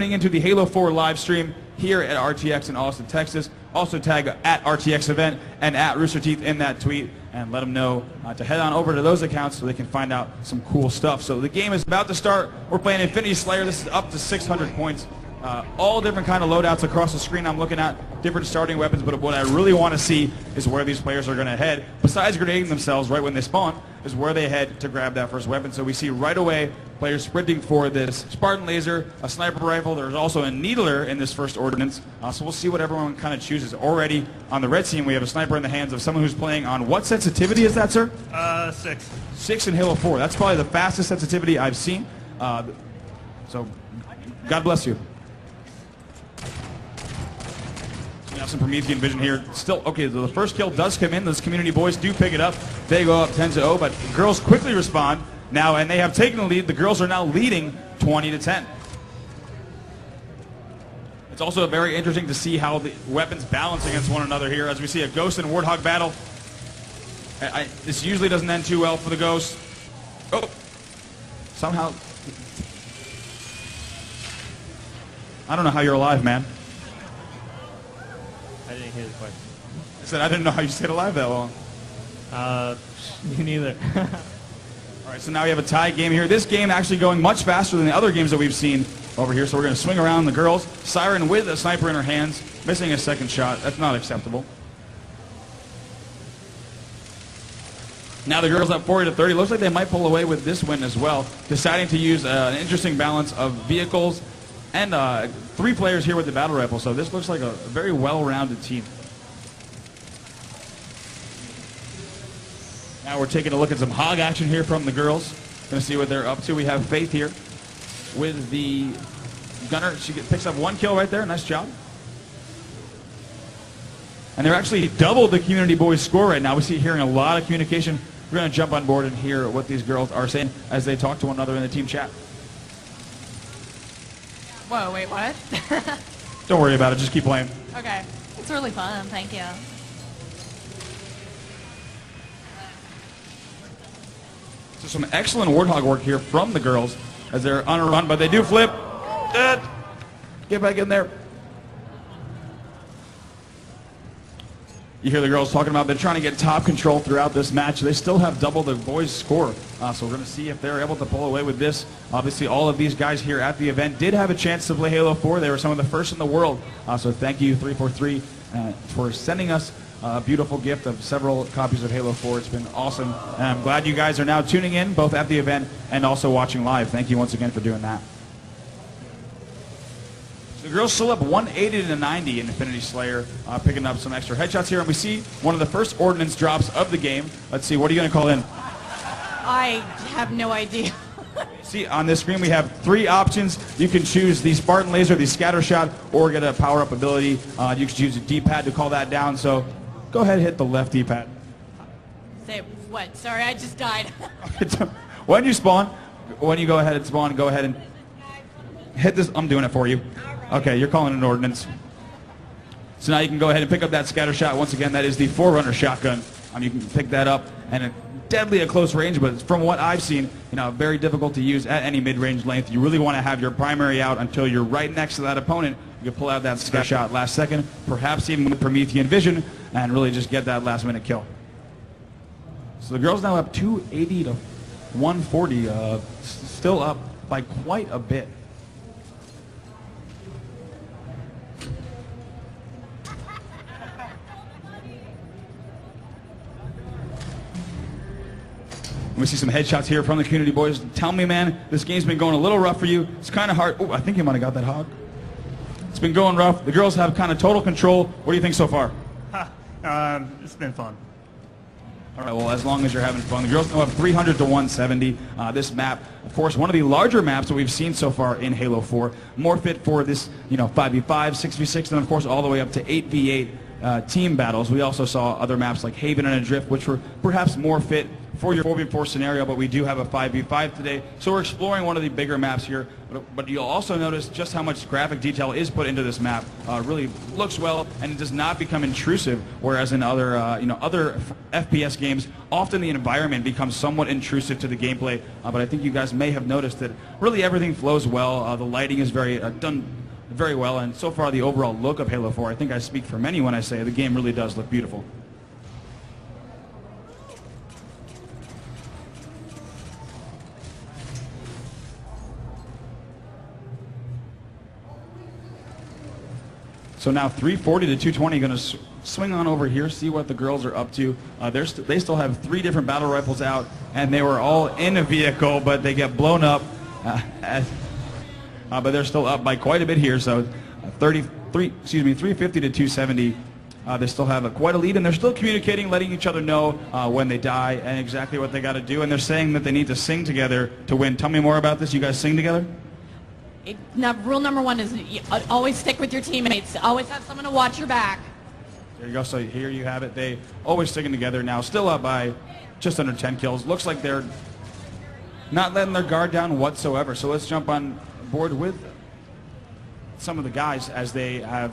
tuning into the Halo 4 live stream here at RTX in Austin, Texas. Also tag at RTX event and at Rooster Teeth in that tweet and let them know to head on over to those accounts so they can find out some cool stuff. So the game is about to start. We're playing Infinity Slayer. This is up to 600 points. All different kind of loadouts across the screen. I'm looking at different starting weapons, but what I really want to see is where these players are going to head. Besides grenading themselves right when they spawn, is where they head to grab that first weapon. So we see right away players sprinting for this Spartan laser, a sniper rifle. There's also a needler in this first ordinance. So we'll see what everyone kind of chooses. Already on the red team, we have a sniper in the hands of someone who's playing on what sensitivity is that, sir? 6. 6 in Halo 4. That's probably the fastest sensitivity I've seen. So God bless you. We have some Promethean vision here. Still, okay, the first kill does come in. Those community boys do pick it up. They go up 10-0, but the girls quickly respond now, and they have taken the lead. The girls are now leading 20-10. It's also very interesting to see how the weapons balance against one another here as we see a Ghost and Warthog battle. This usually doesn't end too well for the Ghost. Oh, somehow. I don't know how you're alive, man. I didn't hear the question. I said I didn't know how you stayed alive that long. Me neither. All right, so now we have a tie game here. This game actually going much faster than the other games that we've seen over here. So we're going to swing around the girls. Siren with a sniper in her hands, missing a second shot. That's not acceptable. Now the girls up 40-30. Looks like they might pull away with this win as well. Deciding to use an interesting balance of vehicles and 3 players here with the battle rifle. So this looks like a very well-rounded team. Now we're taking a look at some hog action here from the girls. Going to see what they're up to. We have Faith here with the gunner. She picks up 1 kill right there. Nice job. And they're actually double the community boys score right now. We see hearing a lot of communication. We're going to jump on board and hear what these girls are saying as they talk to one another in the team chat. Whoa, wait, what? Don't worry about it. Just keep playing. Okay. It's really fun. Thank you. So some excellent Warthog work here from the girls as they're on a run, but they do flip. Get back in there. You hear the girls talking about they're trying to get top control throughout this match. They still have double the boys' score. So we're going to see if they're able to pull away with this. Obviously, all of these guys here at the event did have a chance to play Halo 4. They were some of the first in the world. So thank you, 343, for sending us a beautiful gift of several copies of Halo 4. It's been awesome. And I'm glad you guys are now tuning in, both at the event and also watching live. Thank you once again for doing that. The girls still up 180-90 in Infinity Slayer, picking up some extra headshots here. And we see one of the first ordnance drops of the game. Let's see, what are you going to call in? I have no idea. See, on this screen we have 3 options. You can choose the Spartan laser, the scatter shot, or get a power-up ability. You can choose a D-pad to call that down. So go ahead and hit the left D-pad. Say what? Sorry, I just died. When you spawn, when you go ahead and spawn, go ahead and hit this. I'm doing it for you. Okay, you're calling an ordnance. So now you can go ahead and pick up that scatter shot. Once again, that is the Forerunner shotgun. You can pick that up, and deadly at close range, but from what I've seen, very difficult to use at any mid-range length. You really want to have your primary out until you're right next to that opponent. You can pull out that scatter shot last second, perhaps even with Promethean vision, and really just get that last-minute kill. So the girls now up 280 to 140, still up by quite a bit. We see some headshots here from the community boys. Tell me, man, this game's been going a little rough for you. It's kind of hard. Oh, I think you might have got that hog. It's been going rough. The girls have kind of total control. What do you think so far? It's been fun. All right, well, as long as you're having fun. The girls now have 300 to 170. This map, of course, one of the larger maps that we've seen so far in Halo 4. More fit for this, 5v5, 6v6, and of course all the way up to 8v8 team battles. We also saw other maps like Haven and Adrift, which were perhaps more fit for your 4v4 scenario, but we do have a 5v5 today. So we're exploring one of the bigger maps here, but you'll also notice just how much graphic detail is put into this map. It really looks well, and it does not become intrusive, whereas in other other FPS games, often the environment becomes somewhat intrusive to the gameplay. But I think you guys may have noticed that really everything flows well. The lighting is done very well, and so far the overall look of Halo 4, I think I speak for many when I say the game really does look beautiful. So now 340 to 220, going to swing on over here, see what the girls are up to. They still have 3 different battle rifles out, and they were all in a vehicle, but they get blown up. But they're still up by quite a bit here, so 350 to 270. They still have quite a lead, and they're still communicating, letting each other know when they die and exactly what they got to do. And they're saying that they need to sing together to win. Tell me more about this. You guys sing together? Rule number 1 is always stick with your teammates. Always have someone to watch your back. There you go. So here you have it. They always sticking together now. Still up by just under 10 kills. Looks like they're not letting their guard down whatsoever. So let's jump on board with some of the guys as they have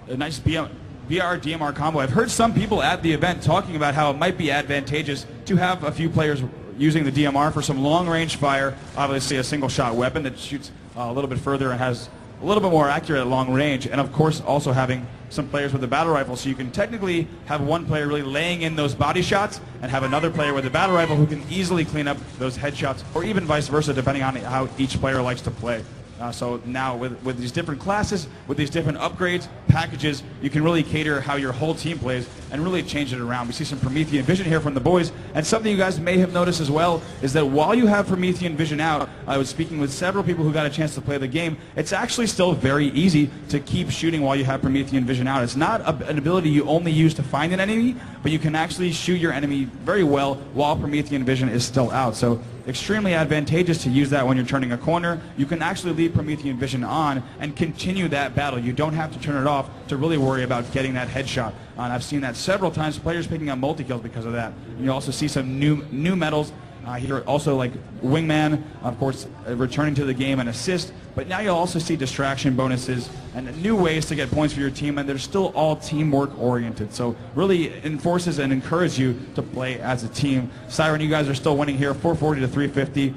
a nice BR DMR combo. I've heard some people at the event talking about how it might be advantageous to have a few players using the DMR for some long-range fire. Obviously a single-shot weapon that shoots a little bit further and has a little bit more accurate at long range, and of course also having some players with the battle rifle, so you can technically have one player really laying in those body shots and have another player with a battle rifle who can easily clean up those headshots, or even vice versa, depending on how each player likes to play. So now with these different classes, with these different upgrades, packages, you can really cater how your whole team plays and really change it around. We see some Promethean vision here from the boys, and something you guys may have noticed as well is that while you have Promethean vision out, I was speaking with several people who got a chance to play the game, it's actually still very easy to keep shooting while you have Promethean vision out. It's not an ability you only use to find an enemy, but you can actually shoot your enemy very well while Promethean vision is still out. So extremely advantageous to use that when you're turning a corner. You can actually leave Promethean vision on and continue that battle. You don't have to turn it off to really worry about getting that headshot. And I've seen that several times, players picking up multi-kills because of that. And you also see some new medals here, also like Wingman, of course, returning to the game and assist. But now you'll also see distraction bonuses and new ways to get points for your team, and they're still all teamwork oriented. So really enforces and encourages you to play as a team. Siren, you guys are still winning here, 440 to 350.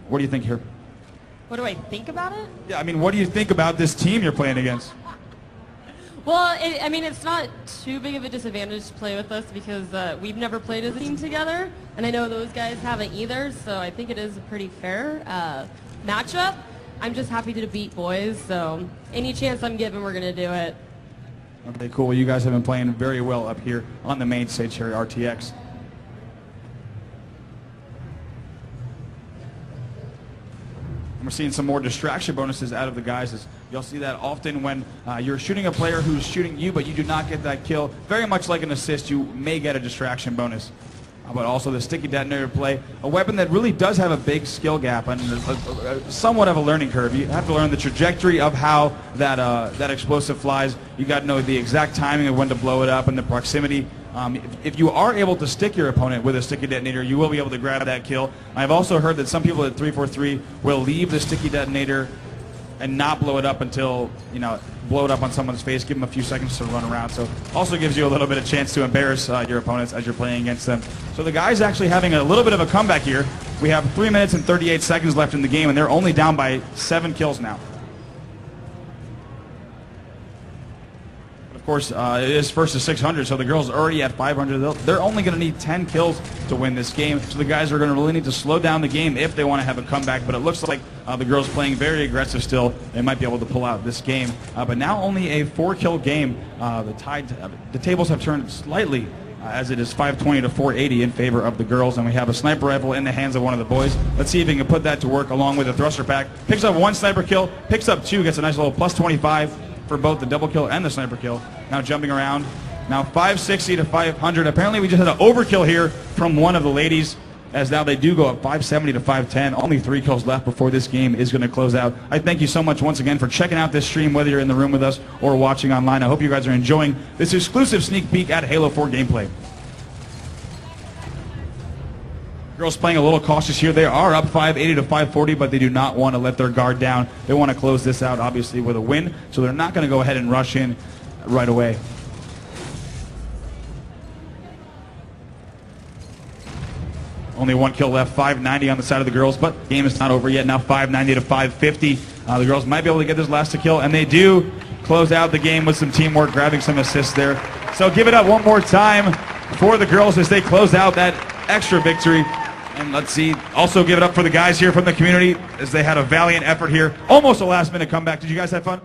What do you think here? What do I think about it? Yeah, I mean, what do you think about this team you're playing against? Well, I mean, it's not too big of a disadvantage to play with us because we've never played as a team together, and I know those guys haven't either, so I think it is a pretty fair matchup. I'm just happy to beat boys, so any chance I'm given, we're going to do it. Okay, cool. Well, you guys have been playing very well up here on the main stage here at RTX. And we're seeing some more distraction bonuses out of the guys. You'll see that often when you're shooting a player who's shooting you, but you do not get that kill. Very much like an assist, you may get a distraction bonus. But also the sticky detonator play, a weapon that really does have a big skill gap and somewhat of a learning curve. You have to learn the trajectory of how that explosive flies. You got to know the exact timing of when to blow it up and the proximity. If you are able to stick your opponent with a sticky detonator, you will be able to grab that kill. I've also heard that some people at 343 will leave the sticky detonator and not blow it up until, blow it up on someone's face, give them a few seconds to run around. So also gives you a little bit of chance to embarrass your opponents as you're playing against them. So the guys actually having a little bit of a comeback here. We have 3 minutes and 38 seconds left in the game, and they're only down by 7 kills now. Of course, it is first to 600, so the girls are already at 500. They're only going to need 10 kills to win this game, so the guys are going to really need to slow down the game if they want to have a comeback, but it looks like the girls playing very aggressive still. They might be able to pull out this game, but now only a 4-kill game. The tables have turned slightly as it is 520 to 480 in favor of the girls, and we have a sniper rifle in the hands of one of the boys. Let's see if he can put that to work along with a thruster pack. Picks up 1 sniper kill, picks up 2, gets a nice little plus 25 for both the double kill and the sniper kill. Now jumping around. Now 560 to 500. Apparently we just had an overkill here from one of the ladies, as now they do go up 570 to 510. Only 3 kills left before this game is going to close out. I thank you so much once again for checking out this stream, whether you're in the room with us or watching online. I hope you guys are enjoying this exclusive sneak peek at Halo 4 gameplay. Girls playing a little cautious here. They are up 580 to 540, but they do not want to let their guard down. They want to close this out, obviously, with a win, so they're not going to go ahead and rush in right away. Only one kill left, 590 on the side of the girls, but the game is not over yet. Now 590 to 550. The girls might be able to get this last kill, and they do close out the game with some teamwork, grabbing some assists there. So give it up one more time for the girls as they close out that extra victory. And let's see, also give it up for the guys here from the community as they had a valiant effort here. Almost a last-minute comeback. Did you guys have fun?